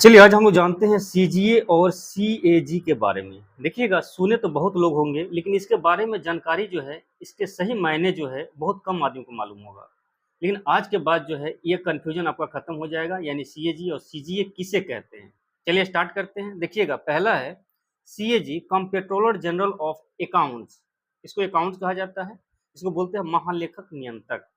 चलिए आज हम लोग जानते हैं सीजीए और सीएजी के बारे में। देखिएगा सुने तो बहुत लोग होंगे लेकिन इसके बारे में जानकारी जो है इसके सही मायने जो है बहुत कम आदमी को मालूम होगा। लेकिन आज के बाद जो है ये कन्फ्यूजन आपका खत्म हो जाएगा यानी सीएजी और सीजीए किसे कहते हैं। चलिए स्टार्ट करते हैं। देखिएगा पहला है CAG comptroller general of accounts. इसको अकाउंट्स कहा जाता है, इसको बोलते हैं महालेखक नियंत्रक।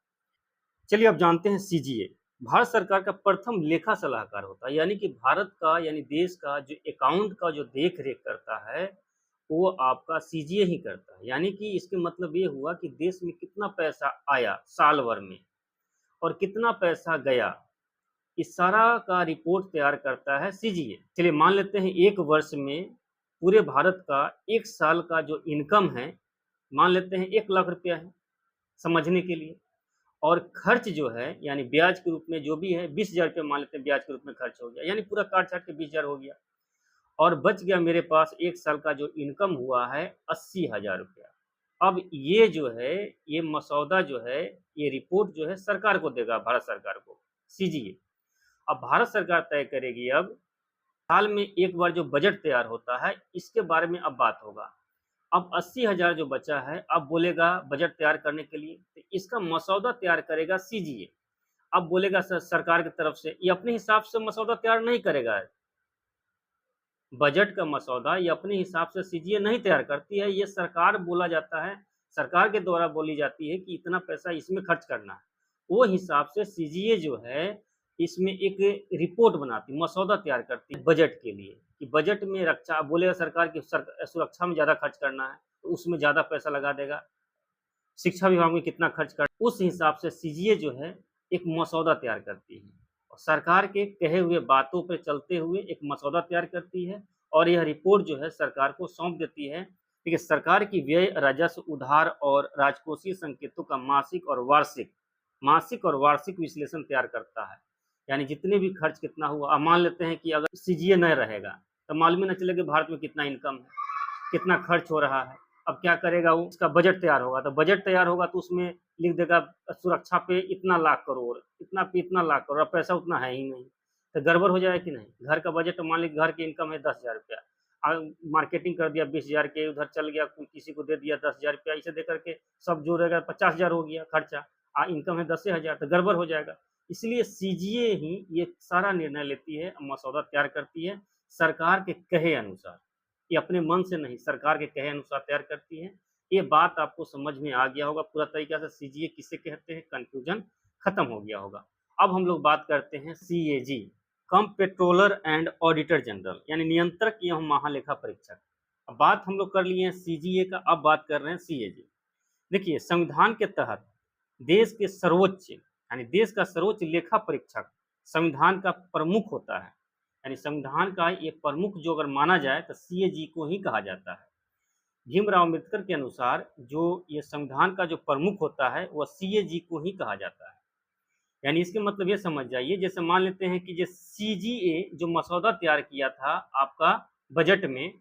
चलिए अब जानते हैं सीजीए। भारत सरकार का प्रथम लेखा सलाहकार होता है यानी कि भारत का यानी देश का जो अकाउंट का जो देख रेख करता है वो आपका सीजीए ही करता है। यानी कि इसके मतलब ये हुआ कि देश में कितना पैसा आया साल भर में और कितना पैसा गया, इस सारा का रिपोर्ट तैयार करता है सीजीए। चलिए मान लेते हैं एक वर्ष में पूरे भारत का एक साल का जो इनकम है मान लेते हैं 1 लाख रुपया है समझने के लिए, और खर्च जो है यानी ब्याज के रूप में जो भी है 20,000 रुपये मान लेते हैं ब्याज के रूप में खर्च हो गया, यानी पूरा काट छाट के 20,000 हो गया और बच गया मेरे पास एक साल का जो इनकम हुआ है 80,000 रुपया। अब ये जो है ये मसौदा जो है ये रिपोर्ट जो है सरकार को देगा, भारत सरकार को, सीजीए। अब भारत सरकार तय करेगी अब साल में एक बार जो बजट तैयार होता है इसके बारे में अब बात होगा। अब 80,000 जो बचा है अब बोलेगा बजट तैयार करने के लिए तो इसका मसौदा तैयार करेगा सीजीए। अब बोलेगा सरकार की तरफ से ये अपने हिसाब से मसौदा तैयार नहीं करेगा, बजट का मसौदा ये अपने हिसाब से सीजीए नहीं तैयार करती है, ये सरकार बोला जाता है, सरकार के द्वारा बोली जाती है कि इतना पैसा इसमें खर्च करना है। वो हिसाब से सीजीए जो है इसमें एक रिपोर्ट बनाती, मसौदा तैयार करती है बजट के लिए कि बजट में रक्षा बोलेगा सरकार की सुरक्षा में ज़्यादा खर्च करना है तो उसमें ज़्यादा पैसा लगा देगा, शिक्षा विभाग में कितना खर्च कर, उस हिसाब से सीजीए जो है एक मसौदा तैयार करती है और सरकार के कहे हुए बातों पर चलते हुए एक मसौदा तैयार करती है और यह रिपोर्ट जो है सरकार को सौंप देती है। ठीक है, सरकार की व्यय राजस्व उधार और राजकोषीय संकेतों का मासिक और वार्षिक विश्लेषण तैयार करता है, यानी जितने भी खर्च कितना हुआ। अब मान लेते हैं कि अगर सीजीए न रहेगा तो मालूम ही न चलेगा भारत में कितना इनकम है, कितना खर्च हो रहा है। अब क्या करेगा वो, उसका बजट तैयार होगा तो बजट तैयार होगा तो उसमें लिख देगा सुरक्षा पे इतना लाख करोड़, इतना पे इतना लाख करोड़, अब पैसा उतना है ही नहीं तो गड़बड़ हो जाए कि नहीं। घर का बजट मान लीजिए घर की इनकम है 10,000 रुपया, मार्केटिंग कर दिया 20,000 के, उधर चल गया किसी को दे दिया 10,000 रुपया, इसे दे करके सब जोड़ेगा 50,000 हो गया खर्चा, इनकम है 10,000 तो गड़बड़ हो जाएगा। इसलिए सीजीए ही ये सारा निर्णय लेती है, मसौदा तैयार करती है सरकार के कहे अनुसार, ये अपने मन से नहीं सरकार के कहे अनुसार तैयार करती है। ये बात आपको समझ में आ गया होगा पूरा तरीका से सीजीए किसे कहते हैं, कंफ्यूजन खत्म हो गया होगा। अब हम लोग बात करते हैं CAG, comptroller and auditor general, यानी नियंत्रक एवं महालेखा परीक्षक। अब बात हम लोग कर लिए हैं सीजीए का, अब बात कर रहे हैं सीएजी। देखिए संविधान के तहत देश के सर्वोच्च यानी देश का सर्वोच्च लेखा परीक्षक संविधान का प्रमुख होता है, यानी संविधान का ये प्रमुख जो अगर माना जाए तो सीएजी को ही कहा जाता है। भीमराव अम्बेडकर के अनुसार जो ये संविधान का जो प्रमुख होता है वह सीएजी को ही कहा जाता है। यानी इसके मतलब ये समझ जाइए, जैसे मान लेते हैं कि जो सीजीए जो मसौदा तैयार किया था आपका बजट में,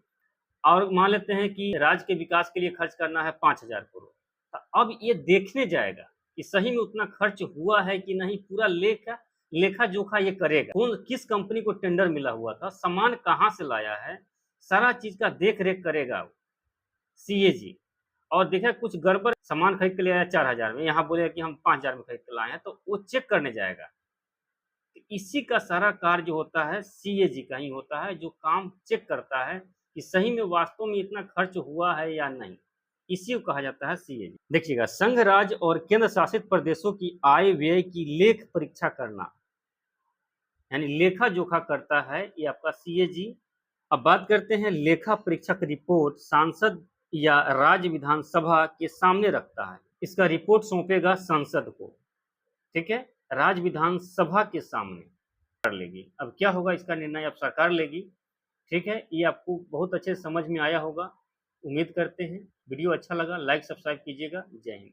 और मान लेते हैं कि राज्य के विकास के लिए खर्च करना है 5,000 करोड़, तो अब ये देखने जाएगा कि सही में उतना खर्च हुआ है कि नहीं, पूरा लेखा जोखा ये करेगा, कौन किस कंपनी को टेंडर मिला हुआ था, सामान कहाँ से लाया है, सारा चीज का देख रेख करेगा सीएजी। और देखा कुछ गड़बड़, सामान खरीद के ले आया 4,000 में, यहाँ बोलेगा कि हम 5,000 में खरीद के लाए हैं, तो वो चेक करने जाएगा। तो इसी का सारा कार्य जो होता है सीएजी का ही होता है, जो काम चेक करता है कि सही में वास्तव में इतना खर्च हुआ है या नहीं, इसी को कहा जाता है सीएजी। देखिएगा संघ राज्य और केंद्र शासित प्रदेशों की आय व्यय की लेख परीक्षा करना, यानी लेखा जोखा करता है ये आपका सीएजी। अब बात करते हैं लेखा परीक्षक रिपोर्ट सांसद या राज्य विधानसभा के सामने रखता है, इसका रिपोर्ट सौंपेगा संसद को। ठीक है, राज्य विधानसभा के सामने कर लेगी। अब क्या होगा इसका निर्णय अब सरकार लेगी। ठीक है, ये आपको बहुत अच्छे समझ में आया होगा, उम्मीद करते हैं। वीडियो अच्छा लगा लाइक सब्सक्राइब कीजिएगा। जय हिंद।